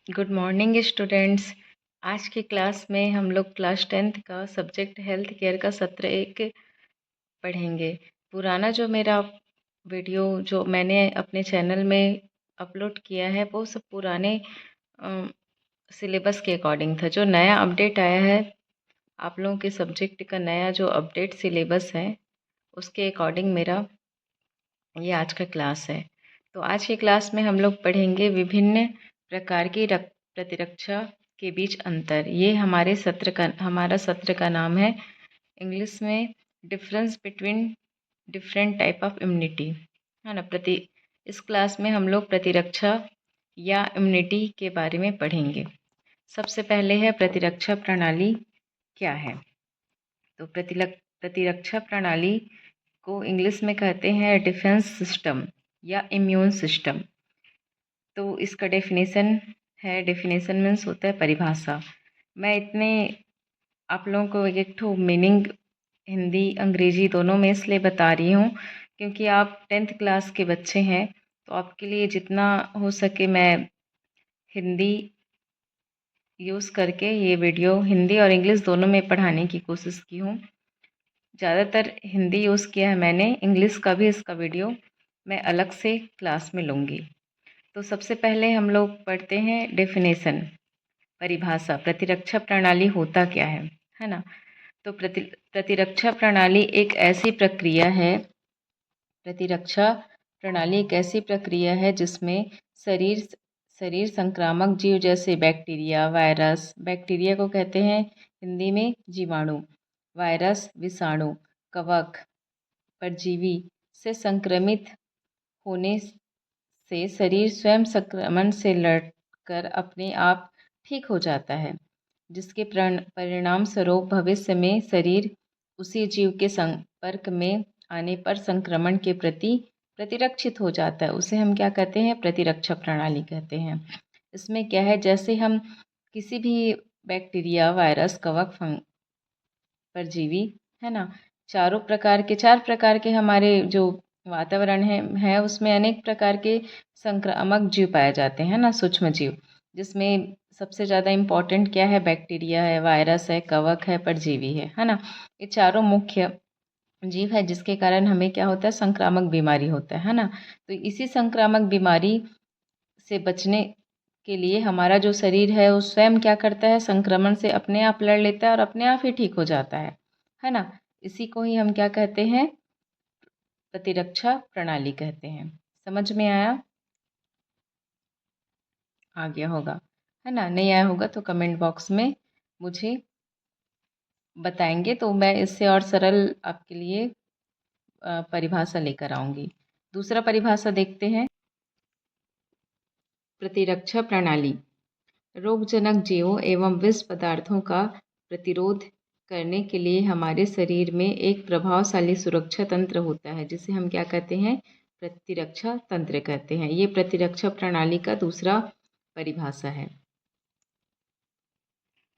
Good morning students. आज की class में हम लोग क्लास 10th का सब्जेक्ट हेल्थ केयर का सत्र 1 पढ़ेंगे। पुराना जो मेरा वीडियो जो मैंने अपने चैनल में अपलोड किया है वो सब पुराने सिलेबस के अकॉर्डिंग था। जो नया अपडेट आया है, आप लोगों के सब्जेक्ट का नया जो अपडेट सिलेबस है उसके अकॉर्डिंग मेरा ये आज का क्लास है। तो आज की क्लास में हम लोग पढ़ेंगे विभिन्न प्रकार की प्रतिरक्षा के बीच अंतर। ये हमारा सत्र का नाम है इंग्लिश में difference between different type of immunity, है ना। इस क्लास में हम लोग प्रतिरक्षा या इम्यूनिटी के बारे में पढ़ेंगे। सबसे पहले है प्रतिरक्षा प्रणाली क्या है। तो प्रतिरक्षा प्रणाली को इंग्लिश में कहते हैं डिफेंस सिस्टम या इम्यून सिस्टम। तो इसका डेफिनेशन मीन्स होता है परिभाषा। मैं इतने आप लोगों को एक ठो मीनिंग हिंदी अंग्रेजी दोनों में इसलिए बता रही हूँ क्योंकि आप 10th क्लास के बच्चे हैं, तो आपके लिए जितना हो सके मैं हिंदी यूज़ करके ये वीडियो हिंदी और इंग्लिश दोनों में पढ़ाने की कोशिश की हूँ। ज़्यादातर हिंदी यूज़ किया है मैंने, इंग्लिश का भी इसका वीडियो मैं अलग से क्लास में लूँगी। तो सबसे पहले हम लोग पढ़ते हैं डेफिनेशन, परिभाषा। प्रतिरक्षा प्रणाली होता क्या है ना। तो प्रतिरक्षा प्रणाली एक ऐसी प्रक्रिया है जिसमें शरीर शरीर संक्रामक जीव जैसे बैक्टीरिया, वायरस, बैक्टीरिया को कहते हैं हिंदी में जीवाणु, वायरस, विषाणु, कवक, परजीवी से संक्रमित होने से शरीर स्वयं संक्रमण से लड़कर अपने आप ठीक हो जाता है, जिसके परिणाम स्वरूप भविष्य में शरीर उसी जीव के संपर्क में आने पर संक्रमण के प्रति प्रतिरक्षित हो जाता है। उसे हम क्या कहते हैं, प्रतिरक्षा प्रणाली कहते हैं। इसमें क्या है, जैसे हम किसी भी बैक्टीरिया, वायरस, कवक, परजीवी, है ना, चार प्रकार के हमारे जो वातावरण है उसमें अनेक प्रकार के संक्रामक जीव पाए जाते हैं ना, सूक्ष्म जीव, जिसमें सबसे ज़्यादा इम्पोर्टेंट क्या है, बैक्टीरिया है, वायरस है, कवक है, परजीवी है ना। ये चारों मुख्य जीव है जिसके कारण हमें क्या होता है, संक्रामक बीमारी होता है ना। तो इसी संक्रामक बीमारी से बचने के लिए हमारा जो शरीर है वो स्वयं क्या करता है, संक्रमण से अपने आप लड़ लेता है और अपने आप ही ठीक हो जाता है ना। इसी को ही हम क्या कहते हैं, प्रतिरक्षा प्रणाली कहते हैं। समझ में आया? आ गया होगा, है ना। नहीं आया होगा तो कमेंट बॉक्स में मुझे बताएंगे, तो मैं इससे और सरल आपके लिए परिभाषा लेकर आऊँगी। दूसरा परिभाषा देखते हैं। प्रतिरक्षा प्रणाली रोगजनक जीवों एवं विष पदार्थों का प्रतिरोध करने के लिए हमारे शरीर में एक प्रभावशाली सुरक्षा तंत्र होता है, जिसे हम क्या कहते हैं, प्रतिरक्षा तंत्र कहते हैं। ये प्रतिरक्षा प्रणाली का दूसरा परिभाषा है।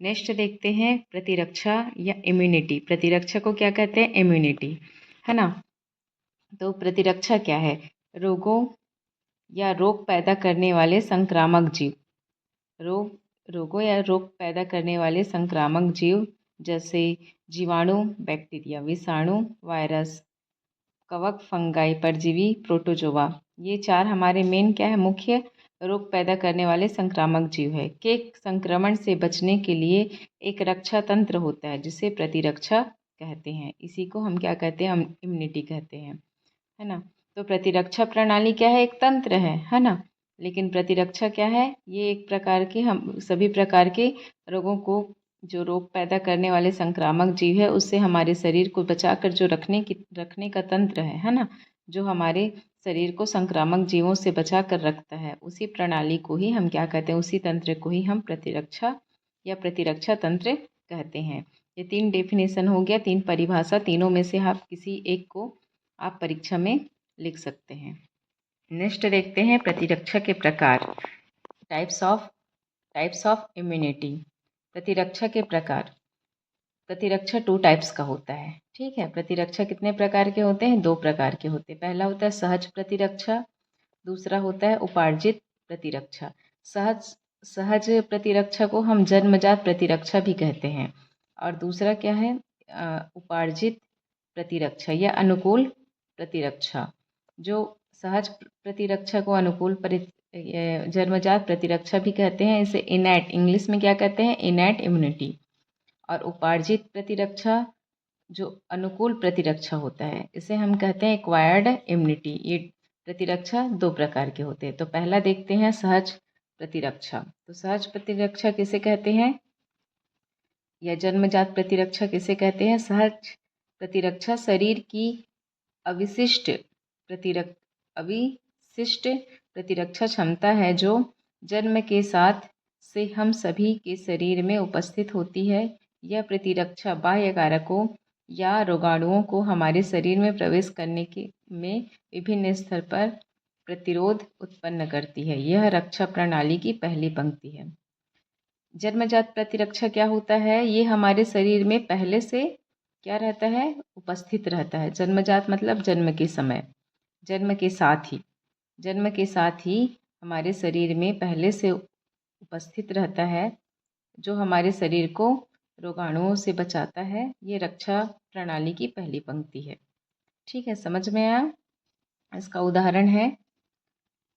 नेक्स्ट देखते हैं प्रतिरक्षा या इम्यूनिटी। प्रतिरक्षा को क्या कहते हैं, इम्यूनिटी, है ना। तो प्रतिरक्षा क्या है, रोग पैदा करने वाले संक्रामक जीव, रोगों या रोग पैदा करने वाले संक्रामक जीव जैसे जीवाणु, बैक्टीरिया, विषाणु, वायरस, कवक, फंगाई, परजीवी, प्रोटोजोआ, ये चार हमारे मेन क्या है, मुख्य रोग पैदा करने वाले संक्रामक जीव है के संक्रमण से बचने के लिए एक रक्षा तंत्र होता है जिसे प्रतिरक्षा कहते हैं। इसी को हम क्या कहते हैं, हम इम्यूनिटी कहते हैं, है ना। तो प्रतिरक्षा प्रणाली क्या है, एक तंत्र है ना। लेकिन प्रतिरक्षा क्या है, ये एक प्रकार के, हम सभी प्रकार के रोगों को, जो रोग पैदा करने वाले संक्रामक जीव है उससे हमारे शरीर को बचाकर जो रखने का तंत्र है ना, जो हमारे शरीर को संक्रामक जीवों से बचा कर रखता है, उसी प्रणाली को ही हम क्या कहते हैं, उसी तंत्र को ही हम प्रतिरक्षा या प्रतिरक्षा तंत्र कहते हैं। ये 3 डेफिनेशन हो गया, 3 परिभाषा, तीनों में से आप किसी एक को आप परीक्षा में लिख सकते हैं। नेक्स्ट देखते हैं प्रतिरक्षा के प्रकार, टाइप्स ऑफ इम्यूनिटी। प्रतिरक्षा के प्रकार, प्रतिरक्षा 2 टाइप्स का होता है, ठीक है। प्रतिरक्षा कितने प्रकार के होते हैं, 2 प्रकार के होते हैं। पहला होता है सहज प्रतिरक्षा, दूसरा होता है उपार्जित प्रतिरक्षा। सहज सहज प्रतिरक्षा को हम जन्मजात प्रतिरक्षा भी कहते हैं। और दूसरा क्या है, उपार्जित प्रतिरक्षा या अनुकूल प्रतिरक्षा। जो सहज प्रतिरक्षा को जन्मजात प्रतिरक्षा भी कहते हैं। इसे इनैट, इंग्लिश में क्या कहते हैं, इनैट इम्यूनिटी। और उपार्जित प्रतिरक्षा जो अनुकूल प्रतिरक्षा होता है, इसे हम कहते हैं एक्वायर्ड इम्यूनिटी। ये प्रतिरक्षा दो प्रकार के होते हैं। तो पहला देखते हैं सहज प्रतिरक्षा। तो सहज प्रतिरक्षा किसे कहते हैं या जन्मजात प्रतिरक्षा किसे कहते हैं? सहज प्रतिरक्षा शरीर की अविशिष्ट अविशिष्ट प्रतिरक्षा क्षमता है जो जन्म के साथ से हम सभी के शरीर में उपस्थित होती है। यह प्रतिरक्षा बाह्य कारकों या रोगाणुओं को हमारे शरीर में प्रवेश करने के में विभिन्न स्तर पर प्रतिरोध उत्पन्न करती है। यह रक्षा प्रणाली की पहली पंक्ति है। जन्मजात प्रतिरक्षा क्या होता है? ये हमारे शरीर में पहले से क्या रहता है? उपस्थित रहता है। जन्मजात मतलब जन्म के समय, जन्म के साथ ही, जन्म के साथ ही हमारे शरीर में पहले से उपस्थित रहता है, जो हमारे शरीर को रोगाणुओं से बचाता है। ये रक्षा प्रणाली की पहली पंक्ति है। ठीक है, समझ में आया? इसका उदाहरण है,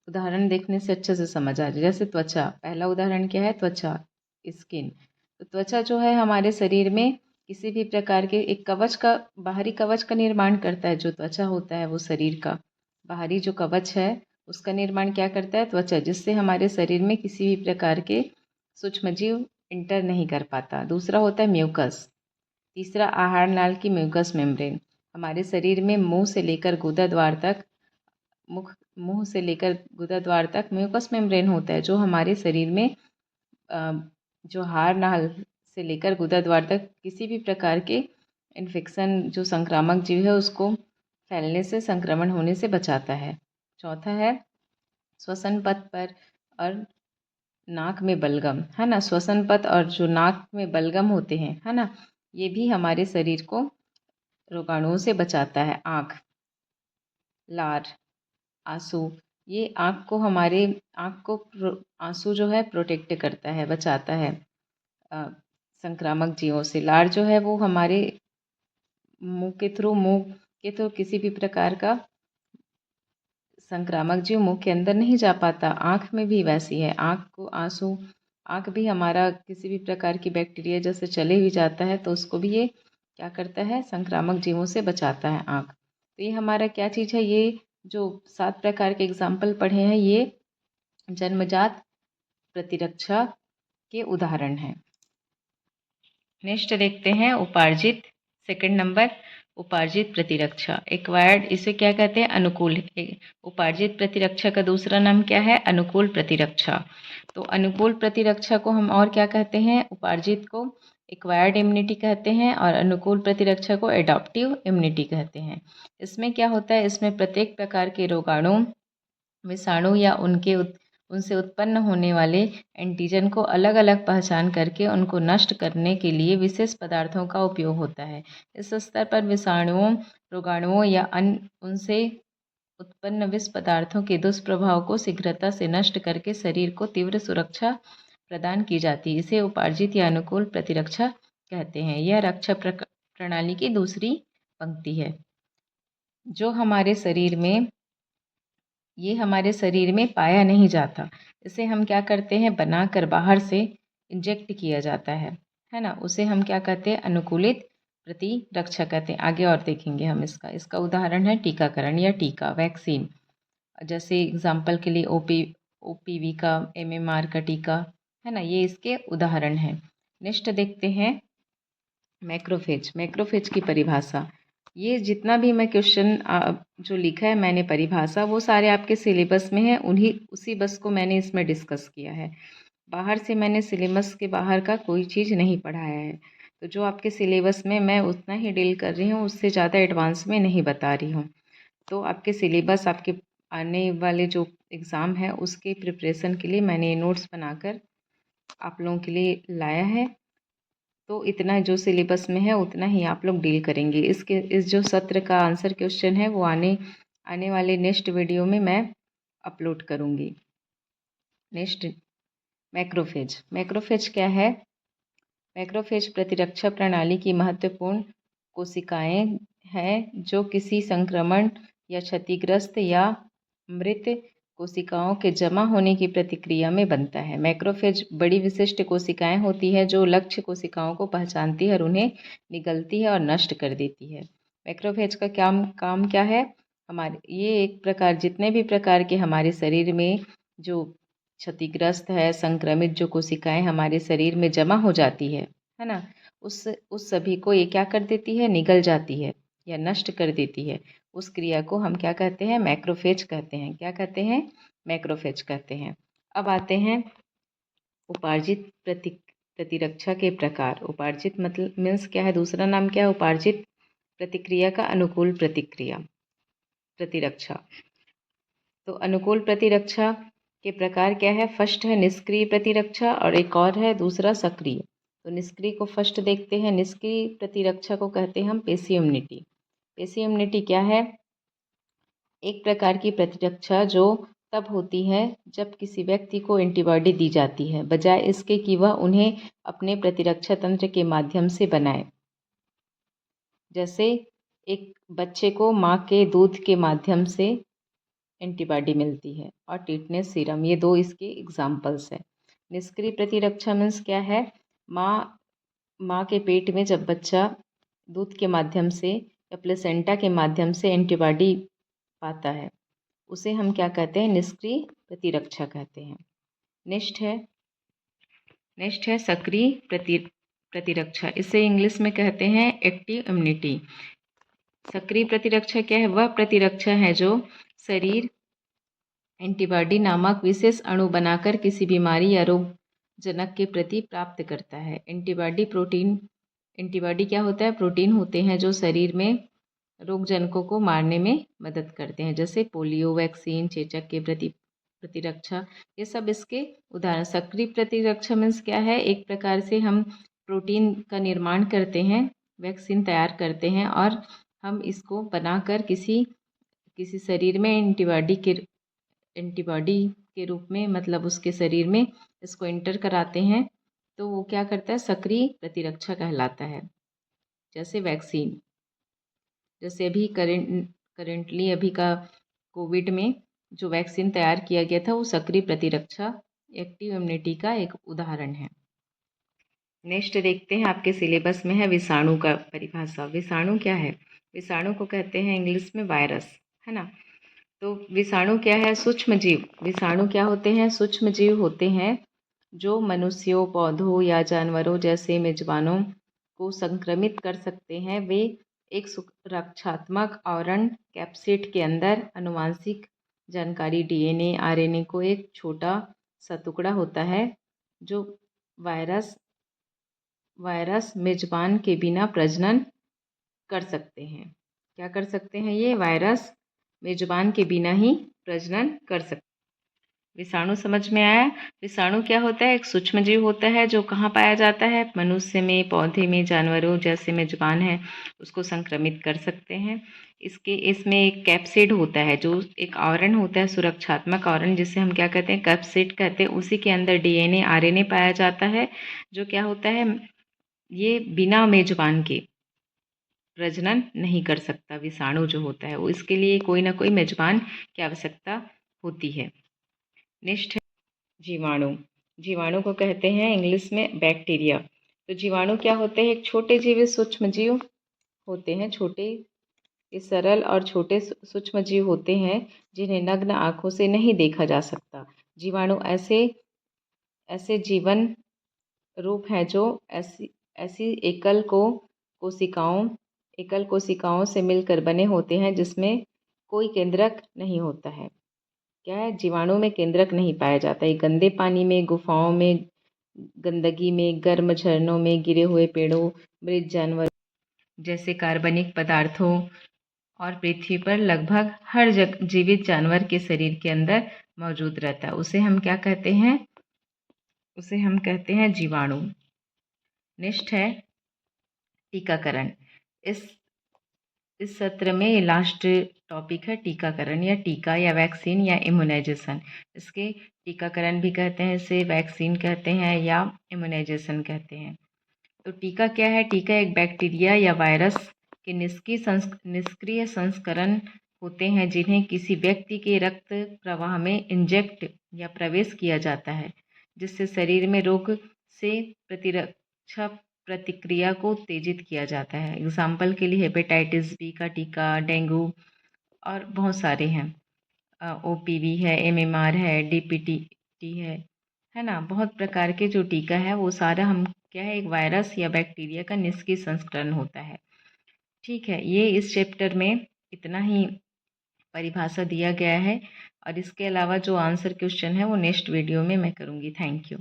उदाहरण देखने से अच्छे से समझ आ जाए। जैसे त्वचा, पहला उदाहरण क्या है? त्वचा, स्किन। तो त्वचा जो है हमारे शरीर में किसी भी प्रकार के एक कवच का, बाहरी कवच का निर्माण करता है। जो त्वचा होता है वो शरीर का बाहरी जो कवच है उसका निर्माण क्या करता है? त्वचा, जिससे हमारे शरीर में किसी भी प्रकार के सूक्ष्मजीव इंटर नहीं कर पाता। दूसरा होता है म्यूकस। तीसरा आहार नाल की म्यूकस मेम्ब्रेन। हमारे शरीर में मुंह से लेकर गुदा द्वार तक मुंह से लेकर गुदा द्वार तक म्यूकस मेम्ब्रेन होता है, जो हमारे शरीर में जो हार नाल से लेकर गुदा द्वार तक किसी भी प्रकार के इन्फेक्शन, जो संक्रामक जीव है, उसको फैलने से, संक्रमण होने से बचाता है। चौथा है श्वसन पथ पर और नाक में बलगम, है ना। श्वसन पथ और जो नाक में बलगम होते हैं, है ना, ये भी हमारे शरीर को रोगाणुओं से बचाता है। आँख, लार, आंसू, ये आँख को आंसू जो है प्रोटेक्ट करता है, बचाता है संक्रामक जीवों से। लार जो है वो हमारे मुंह के थ्रू किसी भी प्रकार का संक्रामक जीव मुंह के अंदर नहीं जा पाता। आँख में भी वैसी है, आँख को आंसू, आँख भी हमारा किसी भी प्रकार की बैक्टीरिया जैसे चले भी जाता है तो उसको भी ये क्या करता है? संक्रामक जीवों से बचाता है आँख। तो ये हमारा क्या चीज़ है? ये जो 7 प्रकार के एग्जाम्पल पढ़े हैं, ये जन्मजात प्रतिरक्षा के उदाहरण हैं। नेक्स्ट देखते हैं उपार्जित, सेकंड नंबर उपार्जित प्रतिरक्षा, एक्वायर्ड। इसे क्या कहते हैं? अनुकूल। उपार्जित प्रतिरक्षा का दूसरा नाम क्या है? अनुकूल प्रतिरक्षा। तो अनुकूल प्रतिरक्षा को हम और क्या कहते हैं? उपार्जित को एक्वायर्ड इम्यूनिटी कहते हैं और अनुकूल प्रतिरक्षा को एडॉप्टिव इम्यूनिटी कहते हैं। इसमें क्या होता है? इसमें प्रत्येक प्रकार के रोगाणु, विषाणु या उनसे उत्पन्न होने वाले एंटीजन को अलग अलग पहचान करके उनको नष्ट करने के लिए विशेष पदार्थों का उपयोग होता है। इस स्तर पर विषाणुओं, रोगाणुओं या उनसे उत्पन्न विष पदार्थों के दुष्प्रभाव को शीघ्रता से नष्ट करके शरीर को तीव्र सुरक्षा प्रदान की जाती है। इसे उपार्जित या अनुकूल प्रतिरक्षा कहते हैं। यह रक्षा प्रणाली की दूसरी पंक्ति है। जो हमारे शरीर में, ये हमारे शरीर में पाया नहीं जाता, इसे हम क्या करते हैं? बनाकर बाहर से इंजेक्ट किया जाता है ना। उसे हम क्या कहते हैं? अनुकूलित प्रतिरक्षा कहते हैं। आगे और देखेंगे हम इसका उदाहरण है टीकाकरण या टीका, वैक्सीन। जैसे एग्जाम्पल के लिए ओपीवी का, एमएमआर का टीका, है ना, ये इसके उदाहरण हैं। नेक्स्ट देखते हैं मैक्रोफेज। मैक्रोफेज की परिभाषा, ये जितना भी मैं क्वेश्चन जो लिखा है मैंने परिभाषा, वो सारे आपके सिलेबस में है। उसी बस को मैंने इसमें डिस्कस किया है। बाहर से मैंने सिलेबस के बाहर का कोई चीज़ नहीं पढ़ाया है। तो जो आपके सिलेबस में मैं उतना ही डील कर रही हूँ, उससे ज़्यादा एडवांस में नहीं बता रही हूँ। तो आपके सिलेबस, आपके आने वाले जो एग्ज़ाम है उसके प्रिपरेशन के लिए मैंने नोट्स बनाकर आप लोगों के लिए लाया है। तो इतना जो सिलेबस में है उतना ही आप लोग डील करेंगे। इस जो सत्र का आंसर क्वेश्चन है वो आने वाले नेक्स्ट वीडियो में मैं अपलोड करूँगी। नेक्स्ट मैक्रोफेज क्या है? मैक्रोफेज प्रतिरक्षा प्रणाली की महत्वपूर्ण कोशिकाएं हैं जो किसी संक्रमण या क्षतिग्रस्त या मृत कोशिकाओं के जमा होने की प्रतिक्रिया में बनता है। मैक्रोफेज बड़ी विशिष्ट कोशिकाएं होती है जो लक्ष्य कोशिकाओं को पहचानती है और उन्हें निगलती है और नष्ट कर देती है। मैक्रोफेज का काम क्या है? ये एक प्रकार जितने भी प्रकार के हमारे शरीर में जो क्षतिग्रस्त है, संक्रमित जो कोशिकाएं हमारे शरीर में जमा हो जाती है ना, उस सभी को ये क्या कर देती है? निगल जाती है या नष्ट कर देती है। उस क्रिया को हम क्या कहते हैं? मैक्रोफेज कहते हैं। क्या कहते हैं? मैक्रोफेज कहते हैं। अब आते हैं उपार्जित प्रतिरक्षा के प्रकार। उपार्जित मतलब मीन्स क्या है? दूसरा नाम क्या है उपार्जित प्रतिक्रिया का? अनुकूल प्रतिरक्षा। तो अनुकूल प्रतिरक्षा के प्रकार क्या है? फर्स्ट है निष्क्रिय प्रतिरक्षा और एक और है दूसरा सक्रिय। तो निष्क्रिय को फर्स्ट देखते हैं। निष्क्रिय प्रतिरक्षा को कहते हैं हम पेशी इम्यूनिटी। पेशी इम्यूनिटी क्या है? एक प्रकार की प्रतिरक्षा जो तब होती है जब किसी व्यक्ति को एंटीबॉडी दी जाती है बजाय इसके कि वह उन्हें अपने प्रतिरक्षा तंत्र के माध्यम से बनाए। जैसे एक बच्चे को माँ के दूध के माध्यम से एंटीबॉडी मिलती है और टिटनेस सीरम, ये दो इसके एग्जाम्पल्स हैं। निष्क्रिय प्रतिरक्षा मीन्स क्या है? माँ के पेट में जब बच्चा दूध के माध्यम से या प्लेसेंटा के माध्यम से एंटीबॉडी पाता है उसे हम क्या कहते हैं? निष्क्रिय प्रतिरक्षा कहते हैं। नेक्स्ट है सक्रिय प्रतिरक्षा। इसे इंग्लिश में कहते हैं एक्टिव इम्यूनिटी। सक्रिय प्रतिरक्षा क्या है? वह प्रतिरक्षा है जो शरीर एंटीबॉडी नामक विशेष अणु बनाकर किसी बीमारी या रोग जनक के प्रति प्राप्त करता है। एंटीबॉडी क्या होता है? प्रोटीन होते हैं जो शरीर में रोग जनकों को मारने में मदद करते हैं, जैसे पोलियो वैक्सीन, चेचक के प्रति प्रतिरक्षा, ये सब इसके उदाहरण। सक्रिय प्रतिरक्षा मीन्स क्या है? एक प्रकार से हम प्रोटीन का निर्माण करते हैं, वैक्सीन तैयार करते हैं और हम इसको बनाकर किसी शरीर में एंटीबॉडी के रूप में, मतलब उसके शरीर में इसको एंटर कराते हैं तो वो क्या करता है? सक्रिय प्रतिरक्षा कहलाता है। जैसे वैक्सीन, जैसे अभी करेंटली अभी का कोविड में जो वैक्सीन तैयार किया गया था वो सक्रिय प्रतिरक्षा एक्टिव इम्यूनिटी का एक उदाहरण है। नेक्स्ट देखते हैं, आपके सिलेबस में है विषाणु का परिभाषा। विषाणु क्या है? विषाणु को कहते हैं इंग्लिश में वायरस, है ना। तो विषाणु क्या है? सूक्ष्म जीव। विषाणु क्या होते हैं? सूक्ष्म जीव होते हैं जो मनुष्यों, पौधों या जानवरों जैसे मेजबानों को संक्रमित कर सकते हैं। वे एक सुरक्षात्मक आवरण कैप्सिड के अंदर आनुवांशिक जानकारी डीएनए, आरएनए को एक छोटा सा टुकड़ा होता है जो वायरस मेजबान के बिना प्रजनन कर सकते हैं। क्या कर सकते हैं? ये वायरस मेजबान के बिना ही प्रजनन कर सकते हैं। विषाणु समझ में आया? विषाणु क्या होता है? एक सूक्ष्म जीव होता है जो कहाँ पाया जाता है? मनुष्य में, पौधे में, जानवरों जैसे मेजबान है उसको संक्रमित कर सकते हैं। इसमें एक कैप्सिड होता है जो एक आवरण होता है, सुरक्षात्मक आवरण, जिसे हम क्या कहते हैं? कैप्सिड कहते हैं। उसी के अंदर डीएनए, आरएनए पाया जाता है जो क्या होता है? ये बिना मेजबान के प्रजनन नहीं कर सकता। विषाणु जो होता है वो, इसके लिए कोई ना कोई मेजबान की आवश्यकता होती है। नेक्स्ट है जीवाणु। जीवाणु को कहते हैं इंग्लिश में बैक्टीरिया। तो जीवाणु क्या होते हैं? एक छोटे जीव, सूक्ष्म जीव होते हैं। छोटे, ये सरल और छोटे सूक्ष्म जीव होते हैं जिन्हें नग्न आंखों से नहीं देखा जा सकता। जीवाणु ऐसे जीवन रूप हैं जो ऐसी एकल कोशिकाओं से मिलकर बने होते हैं जिसमें कोई केंद्रक नहीं होता है। क्या है? जीवाणु में केंद्रक नहीं पाया जाता। ये गंदे पानी में, गुफाओं में, गंदगी में, गर्म झरनों में, गिरे हुए पेड़ों, मृत जानवर जैसे कार्बनिक पदार्थों और पृथ्वी पर लगभग हर जीवित जानवर के शरीर के अंदर मौजूद रहता है। उसे हम क्या कहते हैं? उसे हम कहते हैं जीवाणु। नेक्स्ट है टीकाकरण। इस इस सत्र में ये लास्ट टॉपिक है टीकाकरण या टीका या वैक्सीन या इम्यूनाइजेशन। इसके टीकाकरण भी कहते हैं, इसे वैक्सीन कहते हैं या इम्यूनाइजेशन कहते हैं। तो टीका क्या है? टीका एक बैक्टीरिया या वायरस के निष्क्रिय संस्करण होते हैं जिन्हें किसी व्यक्ति के रक्त प्रवाह में इंजेक्ट या प्रवेश किया जाता है, जिससे शरीर में रोग से प्रतिरक्षा प्रतिक्रिया को उत्तेजित किया जाता है। एग्जाम्पल के लिए हेपेटाइटिस बी का टीका, डेंगू और बहुत सारे हैं। ओपीवी है, एमएमआर है, डीपीटी है ना। बहुत प्रकार के जो टीका है वो सारा हम क्या है, एक वायरस या बैक्टीरिया का निष्क्रिय संस्करण होता है। ठीक है, ये इस चैप्टर में इतना ही परिभाषा दिया गया है और इसके अलावा जो आंसर क्वेश्चन है वो नेक्स्ट वीडियो में मैं करूँगी। Thank you.